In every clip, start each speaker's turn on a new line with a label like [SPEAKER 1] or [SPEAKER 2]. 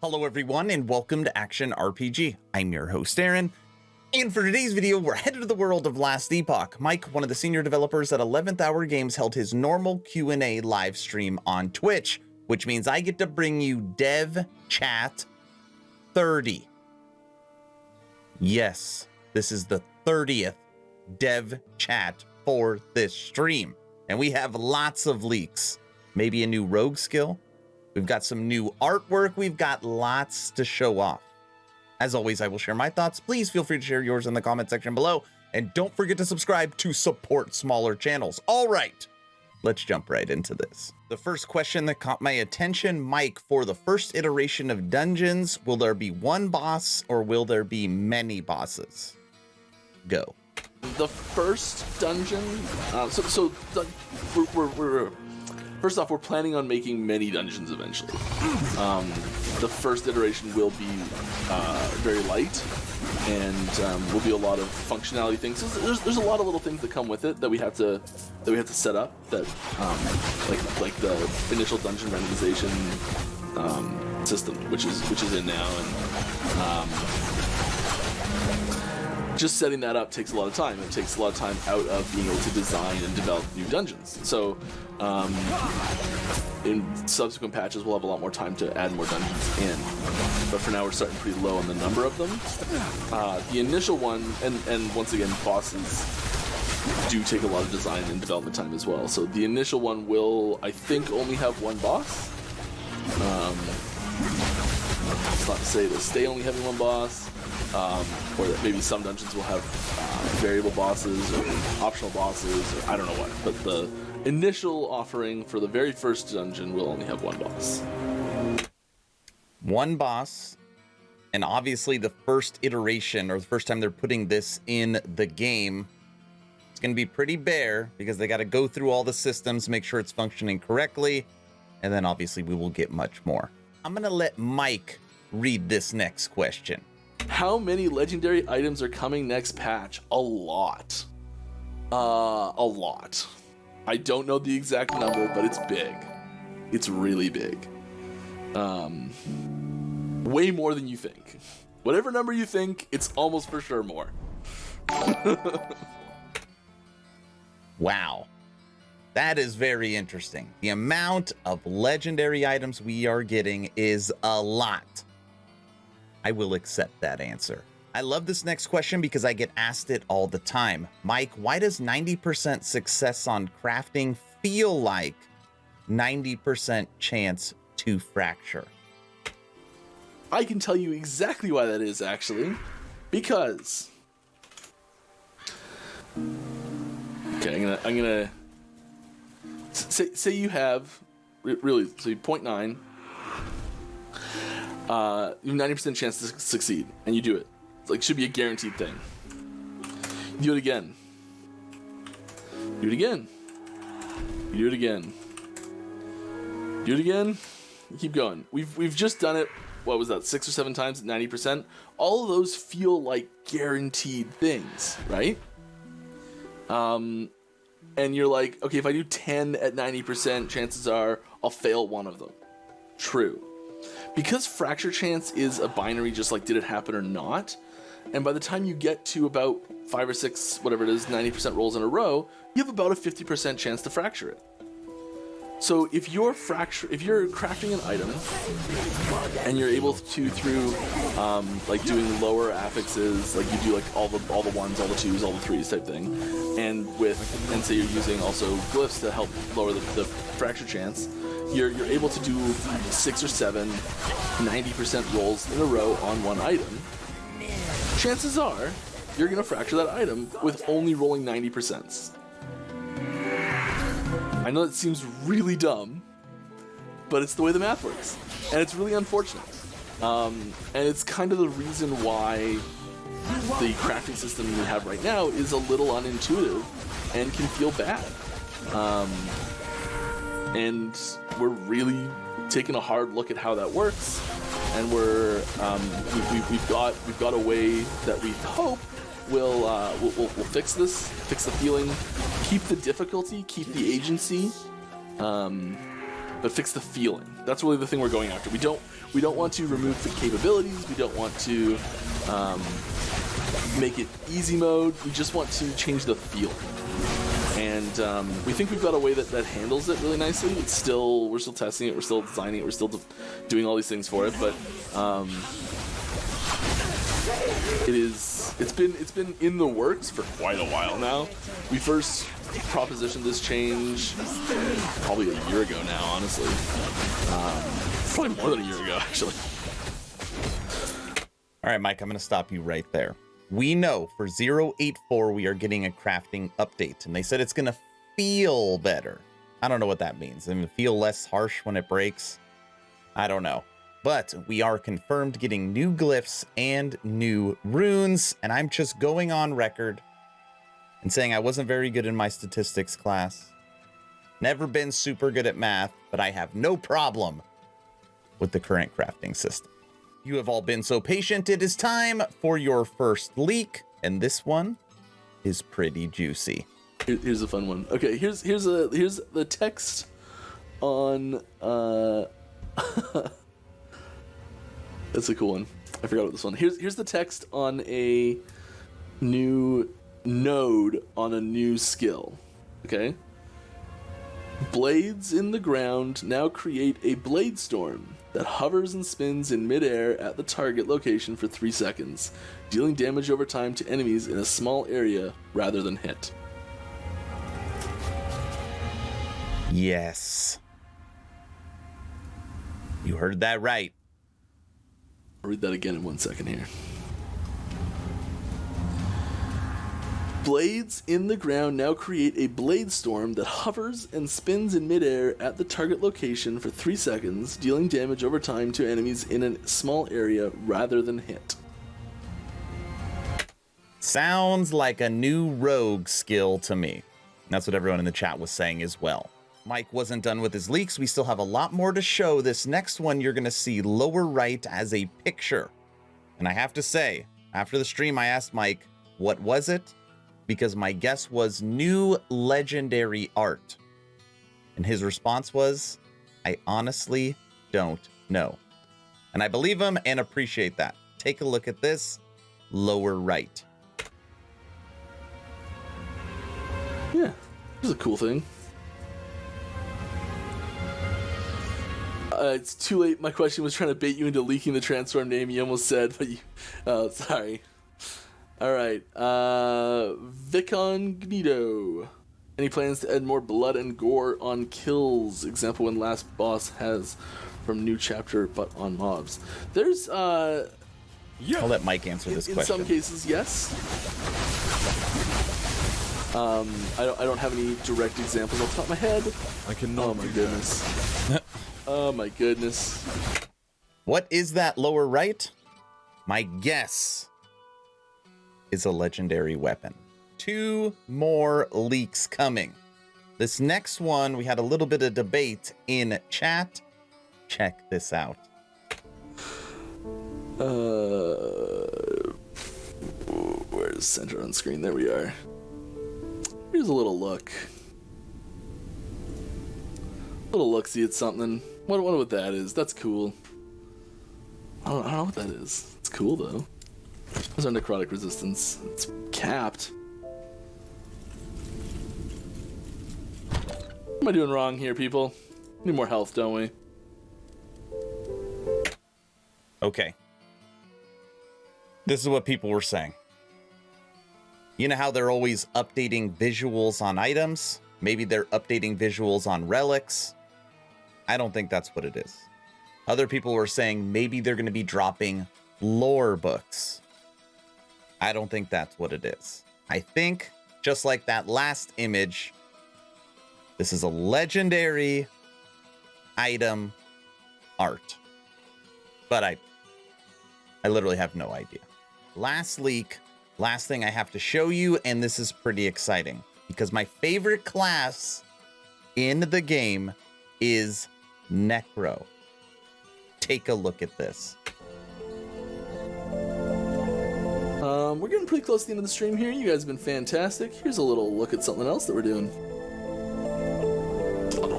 [SPEAKER 1] Hello everyone and welcome to Action RPG. I'm your host Aaron, and for today's video we're headed to the world of Last Epoch. Mike, one of the senior developers at 11th Hour Games, held his normal Q&A live stream on Twitch, which means I get to bring you Dev Chat 30. Yes, this is the 30th Dev Chat for this stream, and we have lots of leaks. Maybe a new rogue skill. We've got some new artwork. We've got lots to show off. As always, I will share my thoughts. Please feel free to share yours in the comment section below. And don't forget to subscribe to support smaller channels. All right, let's jump right into this. The first question that caught my attention, Mike, for the first iteration of dungeons, will there be one boss or will there be many bosses? Go.
[SPEAKER 2] The first dungeon, first off, we're planning on making many dungeons eventually. The first iteration will be very light, and will be a lot of functionality things. So there's a lot of little things that come with it that we have to set up. That like the initial dungeon randomization system, which is in now, and just setting that up takes a lot of time. It takes a lot of time out of being able to design and develop new dungeons. So in subsequent patches, we'll have a lot more time to add more dungeons in. But for now, we're starting pretty low on the number of them. The initial one, and once again, bosses do take a lot of design and development time as well. So the initial one will, I think, only have one boss. It's not to say to stay only having one boss. Or that maybe some dungeons will have variable bosses or optional bosses, or I don't know what. But the initial offering for the very first dungeon will only have one boss.
[SPEAKER 1] One boss, and obviously the first iteration, or the first time they're putting this in the game, it's going to be pretty bare because they got to go through all the systems, make sure it's functioning correctly, and then obviously we will get much more. I'm going to let Mike read this next question.
[SPEAKER 2] How many legendary items are coming next patch? A lot. A lot. I don't know the exact number, but it's big. It's really big. Way more than you think. Whatever number you think, it's almost for sure more.
[SPEAKER 1] Wow. That is very interesting. The amount of legendary items we are getting is a lot. I will accept that answer. I love this next question because I get asked it all the time. Mike, why does 90% success on crafting feel like 90% chance to fracture?
[SPEAKER 2] I can tell you exactly why that is, actually. Because... Okay, I'm gonna say you have, really, so you 0.9, you have 90% chance to succeed, and you do it. It's like, should be a guaranteed thing. You do it again. Do it again. You do it again. Do it again. You keep going. We've just done it, what was that, 6 or 7 times at 90%? All of those feel like guaranteed things, right? And you're like, okay, if I do 10 at 90%, chances are I'll fail one of them. True. Because fracture chance is a binary, just like did it happen or not, and by the time you get to about 5 or 6, whatever it is, 90% rolls in a row, you have about a 50% chance to fracture it. So if you're crafting an item and you're able to, through like doing lower affixes, like you do like all the 1s, all the 2s, all the 3s type thing, and say you're using also glyphs to help lower the fracture chance, you're able to do 6 or 7 90% rolls in a row on one item. Chances are you're going to fracture that item with only rolling 90%. I know that seems really dumb, but it's the way the math works, and it's really unfortunate. And it's kind of the reason why the crafting system we have right now is a little unintuitive and can feel bad. And we're really taking a hard look at how that works, and we've got a way that we hope we'll fix this, fix the feeling, keep the difficulty, keep the agency, but fix the feeling. That's really the thing we're going after. We don't want to remove the capabilities. We don't want to make it easy mode. We just want to change the feeling. And we think we've got a way that handles it really nicely. We're still testing it. We're still designing it. We're still doing all these things for it. But it's been in the works for quite a while now. We first propositioned this change probably a year ago now, honestly. Probably more than a year ago, actually.
[SPEAKER 1] All right, Mike, I'm going to stop you right there. We know for 084 we are getting a crafting update, and they said it's going to feel better. I don't know what that means. I mean, feel less harsh when it breaks? I don't know. But we are confirmed getting new glyphs and new runes, and I'm just going on record and saying I wasn't very good in my statistics class. Never been super good at math, but I have no problem with the current crafting system. You have all been so patient. It is time for your first leak, and this one is pretty juicy.
[SPEAKER 2] Here's a fun one. Okay, here's the text on that's a cool one. I forgot about this one. Here's the text on a new node on a new skill. Okay? Blades in the ground now create a blade storm that hovers and spins in midair at the target location for 3 seconds, dealing damage over time to enemies in a small area rather than hit.
[SPEAKER 1] Yes. You heard that right.
[SPEAKER 2] I'll read that again in 1 second here. Blades in the ground now create a blade storm that hovers and spins in midair at the target location for 3 seconds, dealing damage over time to enemies in a small area rather than hit.
[SPEAKER 1] Sounds like a new rogue skill to me. That's what everyone in the chat was saying as well. Mike wasn't done with his leaks. We still have a lot more to show. This next one you're going to see lower right as a picture. And I have to say, after the stream, I asked Mike, what was it? Because my guess was new legendary art. And his response was, I honestly don't know. And I believe him and appreciate that. Take a look at this lower right.
[SPEAKER 2] Yeah, this is a cool thing. It's too late. My question was trying to bait you into leaking the transform name you almost said, but you... sorry. All right. Vicongnido. Any plans to add more blood and gore on kills? Example when last boss has from new chapter, but on mobs. There's...
[SPEAKER 1] I'll let Mike answer this question.
[SPEAKER 2] In some cases, yes. I don't have any direct examples off the top of my head.
[SPEAKER 3] I cannot.
[SPEAKER 2] Oh my goodness. Oh my goodness.
[SPEAKER 1] What is that lower right? My guess is a legendary weapon. 2 more leaks coming. This next one, we had a little bit of debate in chat. Check this out.
[SPEAKER 2] Where's center on screen? There we are. Here's a little look. Little look-see at something. Wonder what that is. That's cool. I don't know what that is. It's cool though. There's our necrotic resistance. It's capped. What am I doing wrong here, people? Need more health, don't we?
[SPEAKER 1] Okay. This is what people were saying. You know how they're always updating visuals on items? Maybe they're updating visuals on relics. I don't think that's what it is. Other people were saying maybe they're going to be dropping lore books. I don't think that's what it is. I think, just like that last image, this is a legendary item art. But I literally have no idea. Last leak, last thing I have to show you, and this is pretty exciting because my favorite class in the game is Necro. Take a look at this.
[SPEAKER 2] We're getting pretty close to the end of the stream here. You guys have been fantastic. Here's a little look at something else that we're doing. I don't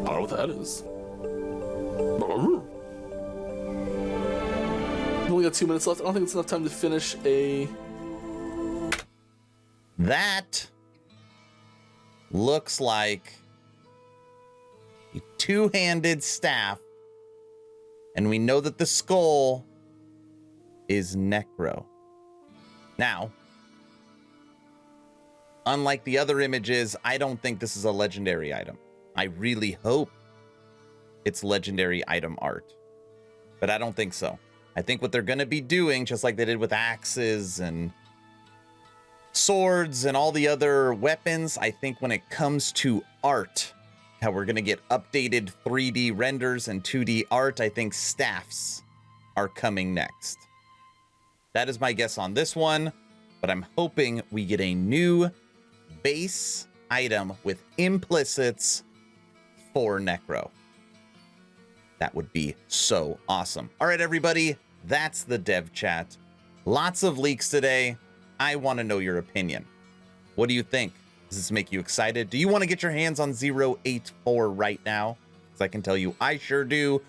[SPEAKER 2] know what that is. got 2 minutes left. I don't think it's enough time to finish a...
[SPEAKER 1] That looks like a two-handed staff. And we know that the skull is Necro. Now, unlike the other images, I don't think this is a legendary item. I really hope it's legendary item art, but I don't think so. I think what they're going to be doing, just like they did with axes and swords and all the other weapons, I think when it comes to art, how we're going to get updated 3D renders and 2D art, I think staffs are coming next. That is my guess on this one, but I'm hoping we get a new base item with implicits for Necro. That would be so awesome. All right, everybody, that's the dev chat. Lots of leaks today. I want to know your opinion. What do you think? Does this make you excited? Do you want to get your hands on 084 right now? Because I can tell you I sure do.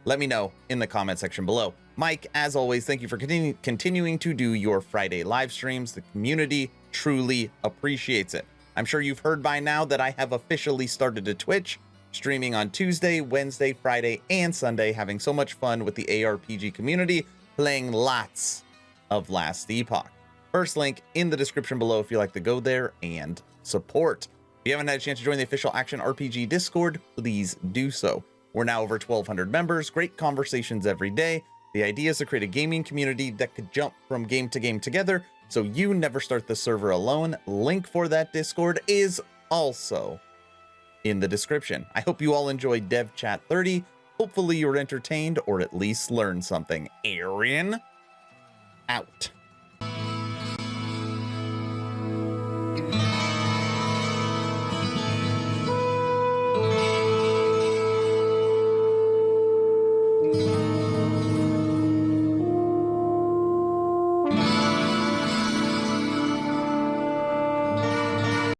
[SPEAKER 1] Let me know in the comment section below. Mike, as always, thank you for continuing to do your Friday live streams. The community truly appreciates it. I'm sure you've heard by now that I have officially started a Twitch, streaming on Tuesday, Wednesday, Friday, and Sunday, having so much fun with the ARPG community, playing lots of Last Epoch. First link in the description below if you'd like to go there and support. If you haven't had a chance to join the official Action RPG Discord, please do so. We're now over 1,200 members, great conversations every day. The idea is to create a gaming community that could jump from game to game together, so you never start the server alone. Link for that Discord is also in the description. I hope you all enjoyed Dev Chat 30. Hopefully you were entertained or at least learned something. Aaron, out.